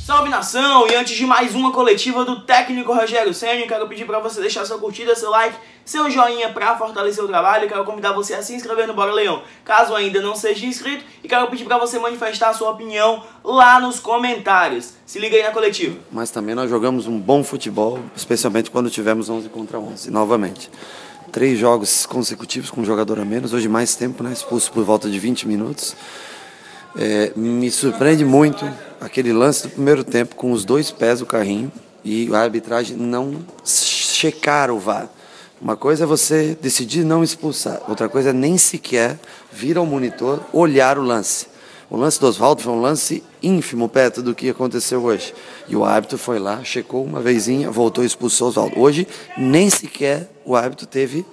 Salve nação! E antes de mais uma coletiva do técnico Rogério Ceni, quero pedir para você deixar sua curtida, seu like, seu joinha para fortalecer o trabalho. Quero convidar você a se inscrever no Bora Leão, caso ainda não seja inscrito, e quero pedir para você manifestar a sua opinião lá nos comentários. Se liga aí na coletiva. Mas também nós jogamos um bom futebol, especialmente quando tivemos 11 contra 11, novamente. 3 jogos consecutivos com um jogador a menos, hoje mais tempo, né, expulso por volta de 20 minutos. Me surpreende muito aquele lance do primeiro tempo com os 2 pés do carrinho e a arbitragem não checar o VAR. Uma coisa é você decidir não expulsar, outra coisa é nem sequer vir ao monitor olhar o lance. O lance do Oswaldo foi um lance ínfimo perto do que aconteceu hoje. E o árbitro foi lá, checou uma vezinha, voltou e expulsou o Oswaldo. Hoje, nem sequer o árbitro teve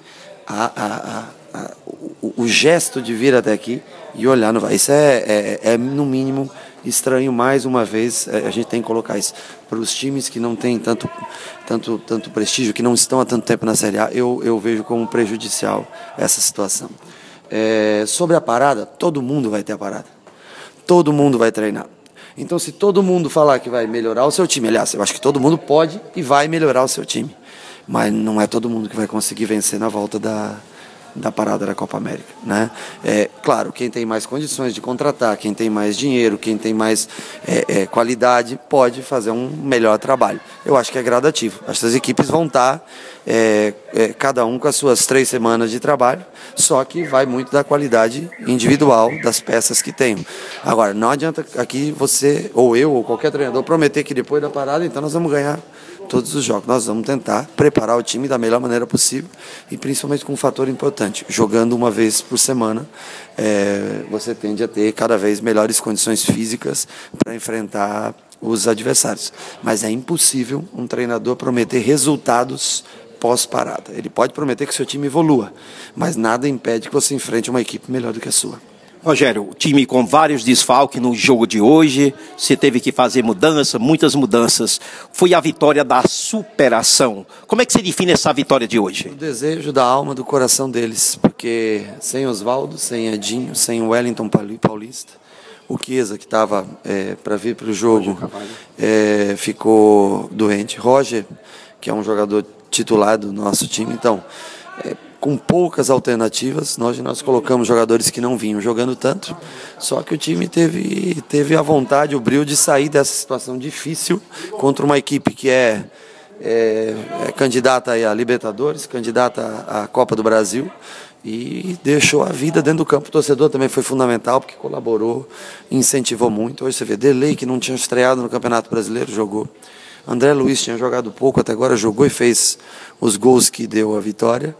o gesto de vir até aqui e olhar no VAR. Isso é no mínimo estranho. Mais uma vez, a gente tem que colocar isso para os times que não têm tanto prestígio, que não estão há tanto tempo na Série A. Eu vejo como prejudicial essa situação. Sobre a parada, todo mundo vai ter a parada. Todo mundo vai treinar. Então, se todo mundo falar que vai melhorar o seu time, aliás, eu acho que todo mundo pode e vai melhorar o seu time, mas não é todo mundo que vai conseguir vencer na volta da parada da Copa América, né? Claro, quem tem mais condições de contratar, quem tem mais dinheiro, quem tem mais qualidade, pode fazer um melhor trabalho. Eu acho que é gradativo. Essas equipes vão estar, cada um com as suas 3 semanas de trabalho, só que vai muito da qualidade individual das peças que tem. Agora, não adianta aqui você, ou eu, ou qualquer treinador, prometer que depois da parada, então nós vamos ganhar todos os jogos. Nós vamos tentar preparar o time da melhor maneira possível e principalmente com um fator importante, jogando uma vez por semana, você tende a ter cada vez melhores condições físicas para enfrentar os adversários. Mas é impossível um treinador prometer resultados pós-parada. Ele pode prometer que seu time evolua, mas nada impede que você enfrente uma equipe melhor do que a sua. Rogério, o time com vários desfalques no jogo de hoje, você teve que fazer muitas mudanças. Foi a vitória da superação. Como é que você define essa vitória de hoje? O desejo da alma, do coração deles, porque sem Oswaldo, sem Edinho, sem Wellington Paulista, o Chiesa, que estava para vir para o jogo, ficou doente. Roger, que é um jogador titular do nosso time, então, com poucas alternativas, nós colocamos jogadores que não vinham jogando tanto, só que o time teve a vontade, o brio de sair dessa situação difícil contra uma equipe que é candidata a Libertadores, candidata à Copa do Brasil, e deixou a vida dentro do campo. O torcedor também foi fundamental, porque colaborou, incentivou muito. Hoje você vê Delei, que não tinha estreado no Campeonato Brasileiro, jogou. André Luiz tinha jogado pouco, até agora jogou e fez os gols que deu a vitória.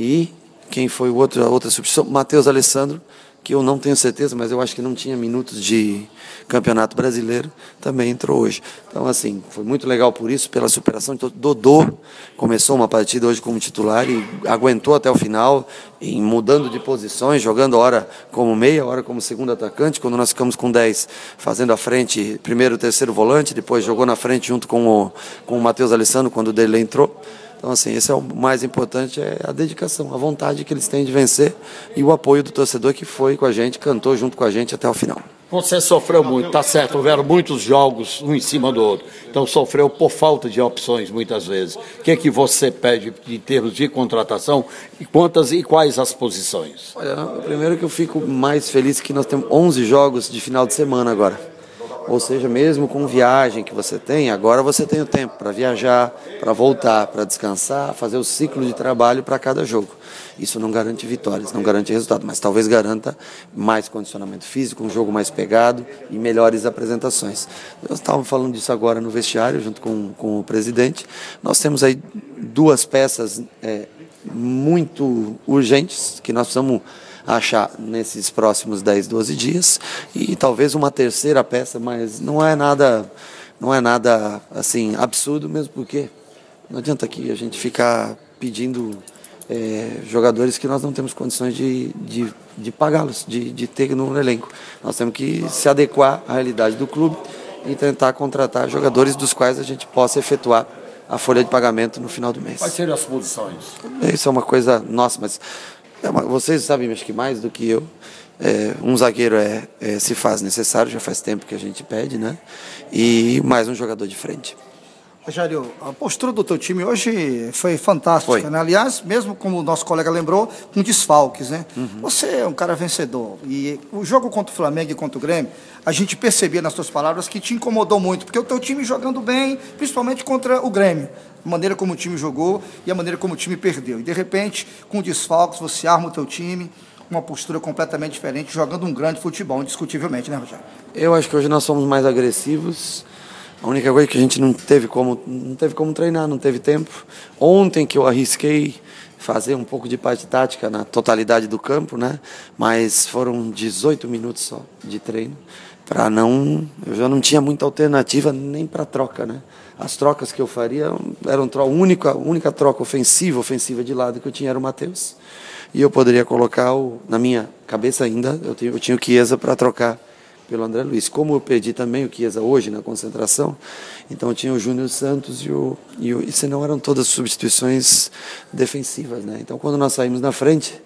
E quem foi a outra substituição? Matheus Alessandro, que eu não tenho certeza, mas eu acho que não tinha minutos de Campeonato Brasileiro, também entrou hoje. Então, assim, foi muito legal por isso, pela superação. Então, Dodô começou uma partida hoje como titular e aguentou até o final, mudando de posições, jogando hora como meia, hora como segundo atacante. Quando nós ficamos com 10, fazendo a frente, primeiro, terceiro volante, depois jogou na frente junto com o Matheus Alessandro, quando o dele entrou. Então, assim, esse é o mais importante, é a dedicação, a vontade que eles têm de vencer e o apoio do torcedor que foi com a gente, cantou junto com a gente até o final. Você sofreu muito, tá certo, houveram muitos jogos um em cima do outro, então sofreu por falta de opções muitas vezes. O que é que você pede em termos de contratação e quantas e quais as posições? Olha, primeiro que eu fico mais feliz que nós temos 11 jogos de final de semana agora. Ou seja, mesmo com viagem que você tem, agora você tem o tempo para viajar, para voltar, para descansar, fazer o ciclo de trabalho para cada jogo. Isso não garante vitórias, não garante resultado, mas talvez garanta mais condicionamento físico, um jogo mais pegado e melhores apresentações. Nós estávamos falando disso agora no vestiário, junto com o presidente. Nós temos aí 2 peças muito urgentes que nós precisamos achar nesses próximos 10, 12 dias e talvez uma terceira peça, mas não é nada assim absurdo, mesmo porque não adianta aqui a gente ficar pedindo jogadores que nós não temos condições de pagá-los, de ter no elenco. Nós temos que se adequar à realidade do clube e tentar contratar jogadores dos quais a gente possa efetuar a folha de pagamento no final do mês. Quais seriam as posições? Isso é uma coisa nossa, mas vocês sabem, acho que mais do que eu, Um zagueiro se faz necessário, já faz tempo que a gente pede, né? E mais um jogador de frente. Rogério, a postura do teu time hoje foi fantástica, né? Aliás, mesmo como o nosso colega lembrou, com desfalques, né? Você é um cara vencedor. E o jogo contra o Flamengo e contra o Grêmio, a gente percebia nas tuas palavras que te incomodou muito, porque o teu time jogando bem, principalmente contra o Grêmio. A maneira como o time jogou e a maneira como o time perdeu. E, de repente, com desfalques, você arma o teu time, uma postura completamente diferente, jogando um grande futebol, indiscutivelmente, né, Rogério? Eu acho que hoje nós somos mais agressivos. A única coisa que a gente não teve como treinar, não teve tempo. Ontem que eu arrisquei fazer um pouco de parte tática na totalidade do campo, né? Mas foram 18 minutos só de treino. Eu já não tinha muita alternativa nem para troca, né? As trocas que eu faria eram a única troca ofensiva de lado que eu tinha era o Matheus. E eu poderia colocar, na minha cabeça ainda, eu tinha o Chiesa para trocar pelo André Luiz. Como eu perdi também o Chiesa hoje na concentração, então eu tinha o Júnior Santos e senão eram todas substituições defensivas, né? Então quando nós saímos na frente,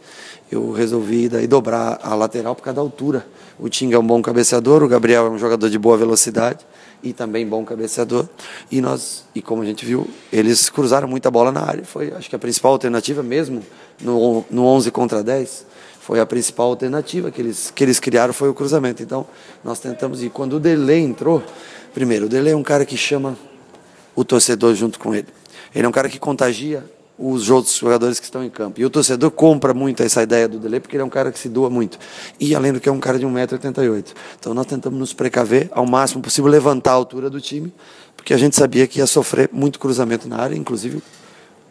eu resolvi daí dobrar a lateral por causa da altura. O Tinga é um bom cabeceador, o Gabriel é um jogador de boa velocidade e também bom cabeceador. E como a gente viu, eles cruzaram muita bola na área. Foi, acho que a principal alternativa mesmo no 11 contra 10. Foi a principal alternativa que eles criaram, foi o cruzamento. Então, nós tentamos ir. Quando o Delay entrou, primeiro, o Delay é um cara que chama o torcedor junto com ele. Ele é um cara que contagia os outros jogadores que estão em campo. E o torcedor compra muito essa ideia do Delay, porque ele é um cara que se doa muito. E além do que é um cara de 1,88 m. Então, nós tentamos nos precaver ao máximo possível, levantar a altura do time, porque a gente sabia que ia sofrer muito cruzamento na área, inclusive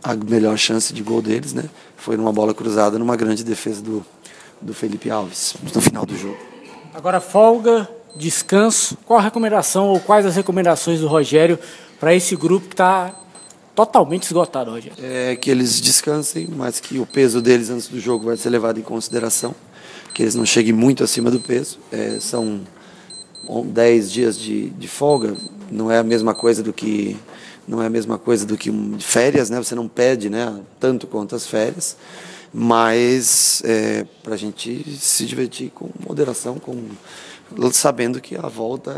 a melhor chance de gol deles, né? Foi numa bola cruzada, numa grande defesa do Felipe Alves, no final do jogo. Agora, folga, descanso. Qual a recomendação ou quais as recomendações do Rogério para esse grupo que está totalmente esgotado, Rogério? É que eles descansem, mas que o peso deles antes do jogo vai ser levado em consideração, que eles não cheguem muito acima do peso. São 10 dias de folga, não é a mesma coisa do que férias, né? Você não pede, né, tanto quanto as férias, mas para a gente se divertir com moderação, sabendo que a volta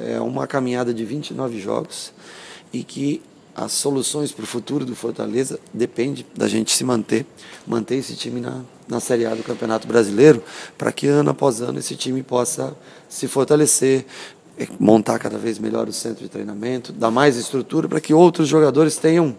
é uma caminhada de 29 jogos e que as soluções para o futuro do Fortaleza depende da gente se manter esse time na Série A do Campeonato Brasileiro, para que ano após ano esse time possa se fortalecer, montar cada vez melhor o centro de treinamento, dar mais estrutura para que outros jogadores tenham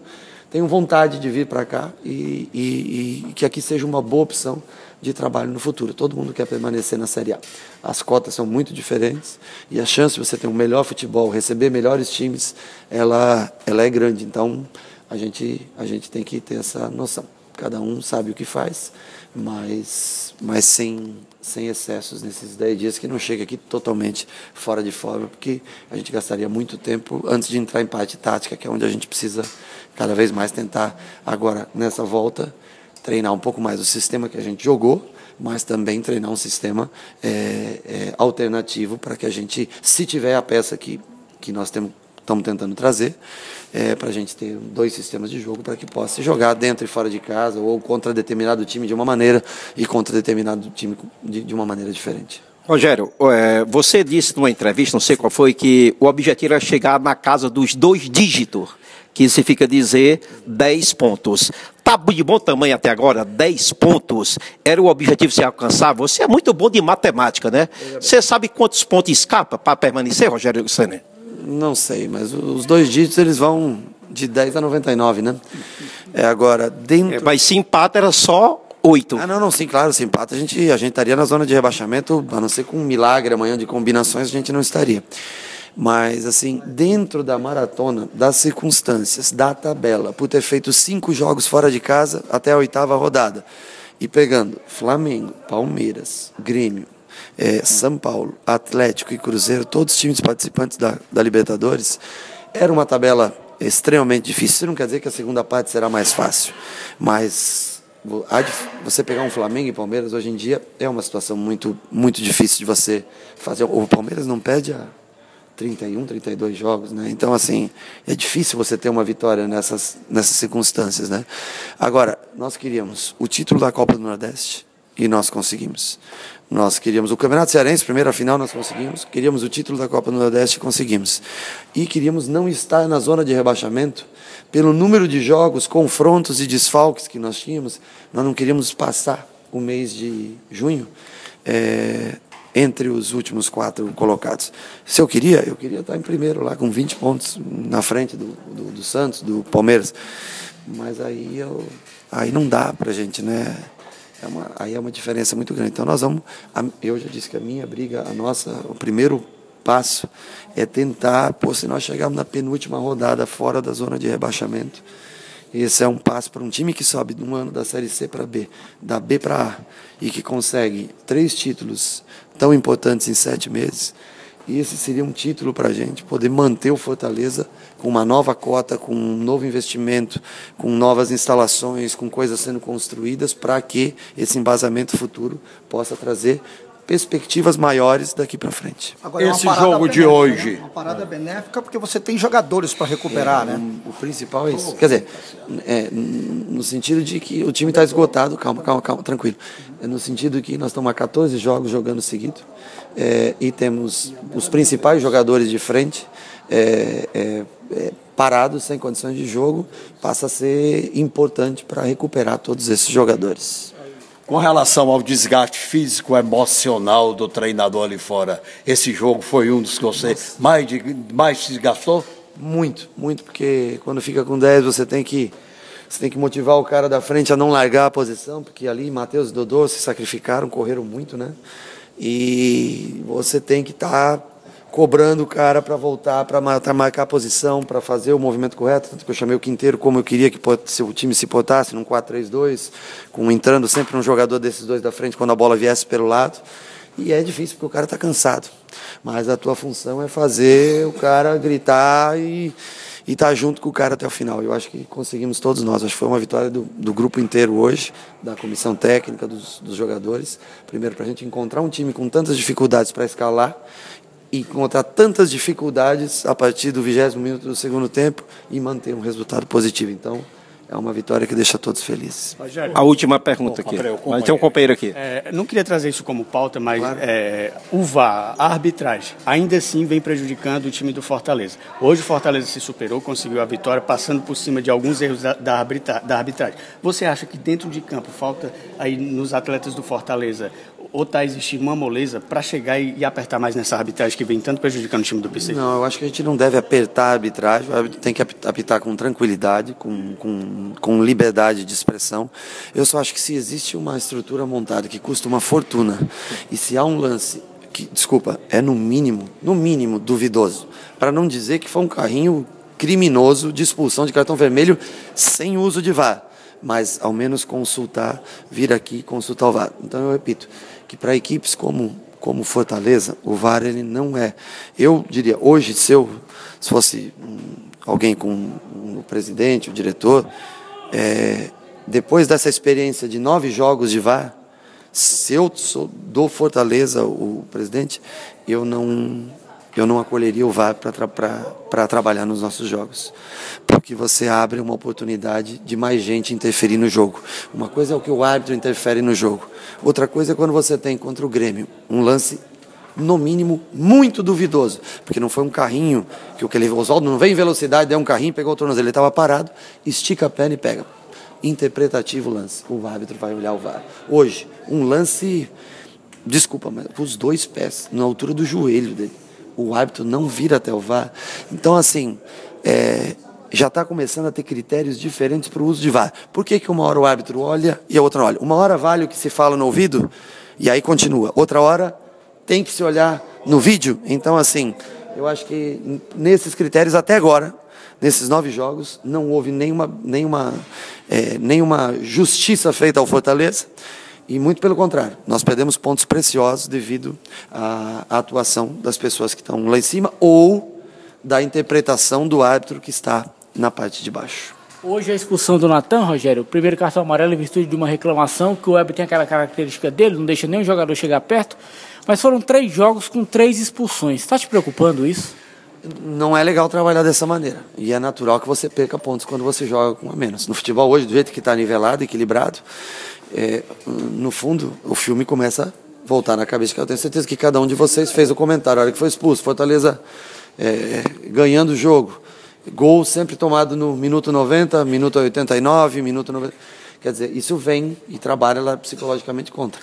vontade de vir para cá e que aqui seja uma boa opção de trabalho no futuro. Todo mundo quer permanecer na Série A. As cotas são muito diferentes e a chance de você ter um melhor futebol, receber melhores times, ela é grande. Então, a gente tem que ter essa noção. Cada um sabe o que faz, mas sem excessos nesses 10 dias, que não chega aqui totalmente fora de forma, porque a gente gastaria muito tempo antes de entrar em parte tática, que é onde a gente precisa cada vez mais tentar, agora, nessa volta, treinar um pouco mais o sistema que a gente jogou, mas também treinar um sistema alternativo para que a gente, se tiver a peça que nós estamos tentando trazer, para a gente ter 2 sistemas de jogo para que possa jogar dentro e fora de casa, ou contra determinado time de uma maneira e contra determinado time de uma maneira diferente. Rogério, você disse numa entrevista, não sei qual foi, que o objetivo era chegar na casa dos 2 dígitos, que significa dizer 10 pontos. Está de bom tamanho até agora, 10 pontos, era o objetivo se alcançar. Você é muito bom de matemática, né? Você sabe quantos pontos escapa para permanecer, Rogério Ceni? Não sei, mas os 2 dígitos eles vão de 10 a 99, né? Agora, dentro... mas se empata era só 8. Não, sim, claro, se empata a gente estaria na zona de rebaixamento, a não ser com um milagre amanhã de combinações, a gente não estaria. Mas, assim, dentro da maratona, das circunstâncias, da tabela, por ter feito 5 jogos fora de casa até a 8ª rodada, e pegando Flamengo, Palmeiras, Grêmio, São Paulo, Atlético e Cruzeiro, todos os times participantes da Libertadores, era uma tabela extremamente difícil. Isso não quer dizer que a segunda parte será mais fácil, mas você pegar um Flamengo e Palmeiras hoje em dia é uma situação muito, muito difícil de você fazer. O Palmeiras não perde a 31, 32 jogos, né? Então, assim, é difícil você ter uma vitória nessas circunstâncias, né? Agora, nós queríamos o título da Copa do Nordeste, e nós conseguimos. Nós queríamos o Campeonato Cearense, primeira final nós conseguimos, queríamos o título da Copa do Nordeste, conseguimos. E queríamos não estar na zona de rebaixamento pelo número de jogos, confrontos e desfalques que nós tínhamos. Nós não queríamos passar o mês de junho entre os últimos 4 colocados. Se eu queria estar em primeiro lá com 20 pontos na frente do Santos, do Palmeiras. Mas aí não dá pra gente, né? Aí é uma diferença muito grande. Então nós vamos, eu já disse que a minha briga, o primeiro passo é tentar, se nós chegarmos na penúltima rodada fora da zona de rebaixamento, esse é um passo para um time que sobe de um ano da Série C para B, da B para A, e que consegue 3 títulos tão importantes em 7 meses. E esse seria um título para a gente poder manter o Fortaleza com uma nova cota, com um novo investimento, com novas instalações, com coisas sendo construídas para que esse embasamento futuro possa trazer perspectivas maiores daqui para frente. Agora, esse jogo de hoje... Uma parada benéfica porque você tem jogadores para recuperar, né? O principal é isso. Quer dizer, no sentido de que o time está esgotado, calma, tranquilo. No sentido que nós estamos há 14 jogos jogando seguido, e temos os principais jogadores de frente parados, sem condições de jogo, passa a ser importante para recuperar todos esses jogadores. Com relação ao desgaste físico, emocional do treinador ali fora, esse jogo foi um dos que você mais se desgastou? Muito, porque quando fica com 10 você tem que motivar o cara da frente a não largar a posição, porque ali Matheus e Dodô se sacrificaram, correram muito, né? E você tem que estar cobrando o cara para voltar, para marcar a posição, para fazer o movimento correto. Tanto que eu chamei o Quinteiro como eu queria que o time se portasse, num 4-3-2, entrando sempre um jogador desses dois da frente quando a bola viesse pelo lado. E é difícil porque o cara está cansado. Mas a tua função é fazer o cara gritar e estar junto com o cara até o final. Eu acho que conseguimos todos nós. Acho que foi uma vitória do grupo inteiro hoje, da comissão técnica, dos jogadores. Primeiro, para a gente encontrar um time com tantas dificuldades para escalar e encontrar tantas dificuldades a partir do 20º minuto do segundo tempo e manter um resultado positivo. Então, é uma vitória que deixa todos felizes. Rogério, a última pergunta aqui. Mas tem um companheiro aqui. Não queria trazer isso como pauta, mas claro. O VAR, a arbitragem, ainda assim vem prejudicando o time do Fortaleza. Hoje o Fortaleza se superou, conseguiu a vitória, passando por cima de alguns erros da arbitragem. Você acha que dentro de campo falta aí nos atletas do Fortaleza ou está existindo uma moleza para chegar e apertar mais nessa arbitragem que vem tanto prejudicando o time do PC? Não, eu acho que a gente não deve apertar a arbitragem, o árbitro tem que apitar com tranquilidade, com liberdade de expressão. Eu só acho que se existe uma estrutura montada que custa uma fortuna, e se há um lance que, desculpa, é no mínimo duvidoso, para não dizer que foi um carrinho criminoso de expulsão de cartão vermelho sem uso de VAR, mas ao menos vir aqui e consultar o VAR. Então eu repito, que para equipes como Fortaleza, o VAR ele não é. Eu diria, hoje, se fosse alguém com o presidente, o diretor, depois dessa experiência de 9 jogos de VAR, se eu sou do Fortaleza, o presidente, eu não acolheria o VAR para trabalhar nos nossos jogos. Porque você abre uma oportunidade de mais gente interferir no jogo. Uma coisa é o que o árbitro interfere no jogo. Outra coisa é quando você tem contra o Grêmio um lance, no mínimo, muito duvidoso. Porque não foi um carrinho, que o Oswaldo não veio em velocidade, deu um carrinho, pegou o tornozelo, ele estava parado, estica a perna e pega. Interpretativo lance. O árbitro vai olhar o VAR. Hoje, um lance, desculpa, mas com os 2 pés, na altura do joelho dele. O árbitro não vira até o VAR. Então, assim, já está começando a ter critérios diferentes para o uso de VAR. Por que uma hora o árbitro olha e a outra não olha? Uma hora vale o que se fala no ouvido e aí continua. Outra hora tem que se olhar no vídeo. Então, assim, eu acho que nesses critérios, até agora, nesses 9 jogos, não houve nenhuma justiça feita ao Fortaleza. E muito pelo contrário, nós perdemos pontos preciosos devido à atuação das pessoas que estão lá em cima ou da interpretação do árbitro que está na parte de baixo. Hoje a expulsão do Natan, Rogério, o primeiro cartão amarelo em virtude de uma reclamação que o Web tem aquela característica dele, não deixa nem o jogador chegar perto, mas foram 3 jogos com 3 expulsões. Está te preocupando isso? Não é legal trabalhar dessa maneira. E é natural que você perca pontos quando você joga com a menos. No futebol hoje, do jeito que está nivelado, equilibrado, no fundo, o filme começa a voltar na cabeça, que eu tenho certeza que cada um de vocês fez o comentário. A hora que foi expulso, Fortaleza ganhando o jogo. Gol sempre tomado no minuto 90, minuto 89, minuto 90. Quer dizer, isso vem e trabalha lá psicologicamente contra.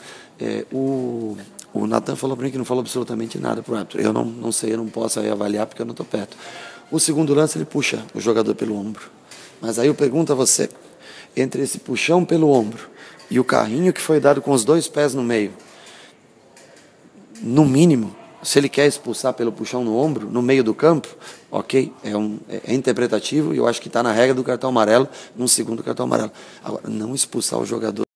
O Natan falou para mim que não falou absolutamente nada para o árbitro. Eu não sei, eu não posso aí avaliar porque eu não estou perto. O segundo lance, ele puxa o jogador pelo ombro. Mas aí eu pergunto a você, entre esse puxão pelo ombro e o carrinho que foi dado com os 2 pés no meio, no mínimo, se ele quer expulsar pelo puxão no ombro, no meio do campo, ok, é interpretativo e eu acho que está na regra do cartão amarelo, num segundo cartão amarelo. Agora, não expulsar o jogador